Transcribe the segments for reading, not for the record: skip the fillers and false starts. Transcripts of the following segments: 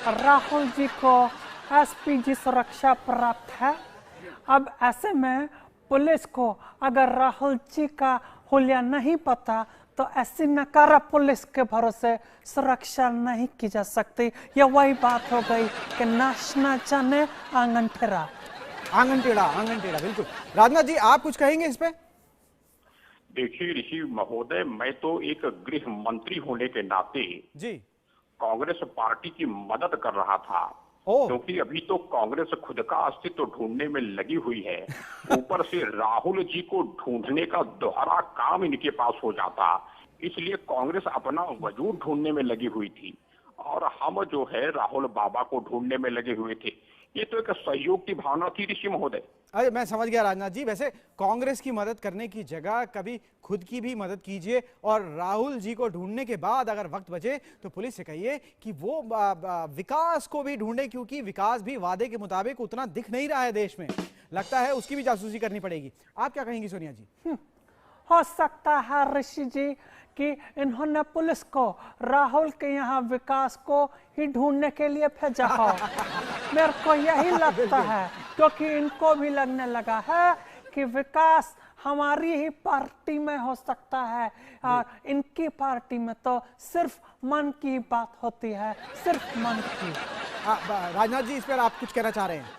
राहुल जी को एसपीजी सुरक्षा प्राप्त है। अब ऐसे में पुलिस को अगर राहुल जी का हुलिया नहीं पता तो ऐसी नकारा पुलिस के भरोसे सुरक्षा नहीं की जा सकती। यह वही बात हो गई कि नाचना जाने आंगन टेढ़ा। आंगन टेढ़ा बिल्कुल। राजनाथ जी, आप कुछ कहेंगे इस पे? देखिए ऋषि महोदय, मैं तो एक गृह मंत्री होने के नाते जी कांग्रेस पार्टी की मदद कर रहा था, क्योंकि अभी तो कांग्रेस खुद का अस्तित्व ढूंढने में लगी हुई है। ऊपर से राहुल जी को ढूंढने का दोहरा काम इनके पास हो जाता, इसलिए कांग्रेस अपना वजूद ढूंढने में लगी हुई थी और हम जो है राहुल बाबा को ढूंढने में लगे हुए थे। ये तो एक सहयोग की भावना थी ऋषि महोदय। अरे मैं समझ गया राजनाथ जी। वैसे कांग्रेस की मदद करने की जगह कभी खुद की भी मदद कीजिए और राहुल जी को ढूंढने के बाद अगर वक्त बचे तो पुलिस से कहिए कि वो विकास को भी ढूंढे, क्योंकि विकास भी वादे के मुताबिक उतना दिख नहीं रहा है देश में। लगता है उसकी भी जासूसी करनी पड़ेगी। आप क्या कहेंगी सोनिया जी? हो सकता है ऋषि जी कि इन्होंने पुलिस को राहुल के यहाँ विकास को ही ढूंढने के लिए भेजा हो। मेरे को यही लगता है, क्योंकि इनको भी लगने लगा है कि विकास हमारी ही पार्टी में हो सकता है और इनकी पार्टी में तो सिर्फ मन की बात होती है, सिर्फ मन की। राजनाथ जी, इस पर आप कुछ कहना चाह रहे हैं?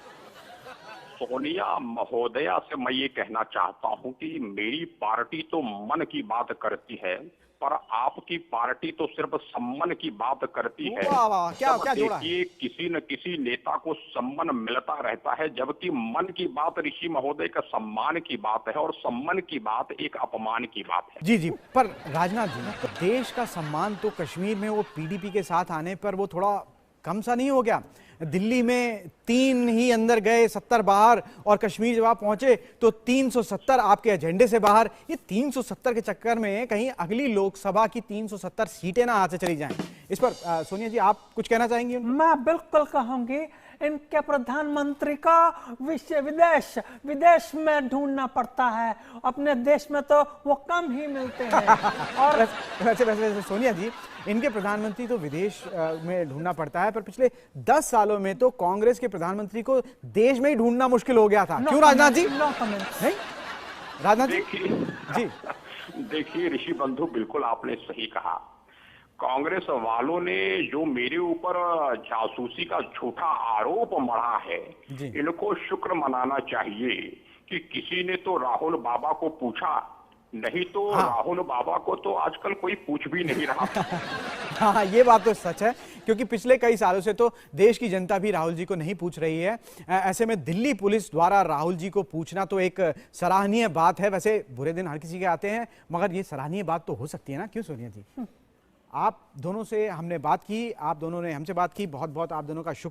सोनिया महोदया से मैं ये कहना चाहता हूं कि मेरी पार्टी तो मन की बात करती है, पर आपकी पार्टी तो सिर्फ सम्मान की बात करती है। क्या जोड़ा है? देखिए, किसी न किसी नेता को सम्मान मिलता रहता है, जबकि मन की बात ऋषि महोदय का सम्मान की बात है और सम्मान की बात एक अपमान की बात है। जी जी, पर राजनाथ जी, तो देश का सम्मान तो कश्मीर में वो पीडीपी के साथ आने पर वो थोड़ा कम सा नहीं हो गया? दिल्ली में 3 ही अंदर गए, 70 बाहर, और कश्मीर जब आप पहुंचे तो 370 आपके एजेंडे से बाहर। ये 370 के चक्कर में कहीं अगली लोकसभा की 370 सीटें ना हाथ से चली जाएं। इस पर सोनिया जी, आप कुछ कहना चाहेंगी? मैं बिल्कुल कहूंगी, इनके प्रधानमंत्री का विदेश में ढूंढना पड़ता है, अपने देश में तो वो कम ही मिलते हैं। और वैसे सोनिया जी, इनके प्रधानमंत्री तो विदेश में ढूंढना पड़ता है, पर पिछले 10 सालों में तो कांग्रेस के प्रधानमंत्री को देश में ही ढूंढना मुश्किल हो गया था। क्यों राजनाथ जी? नहीं राजनाथ जी? देखिए ऋषि बंधु, बिल्कुल आपने सही कहा। कांग्रेस वालों ने जो मेरे ऊपर जासूसी का झूठा आरोप मढ़ा है, इनको शुक्र मनाना चाहिए कि किसी ने तो राहुल बाबा को पूछा, नहीं तो राहुल बाबा को तो आजकल कोई पूछ भी नहीं रहा। हाँ, ये बात तो सच है, क्योंकि पिछले कई सालों से तो देश की जनता भी राहुल जी को नहीं पूछ रही है। ऐसे में दिल्ली पुलिस द्वारा राहुल जी को पूछना तो एक सराहनीय बात है। वैसे बुरे दिन हर किसी के आते हैं, मगर ये सराहनीय बात तो हो सकती है ना? क्यों सोनिया जी? आप दोनों से हमने बात की, आप दोनों ने हमसे बात की, बहुत बहुत आप दोनों का शुक्रिया।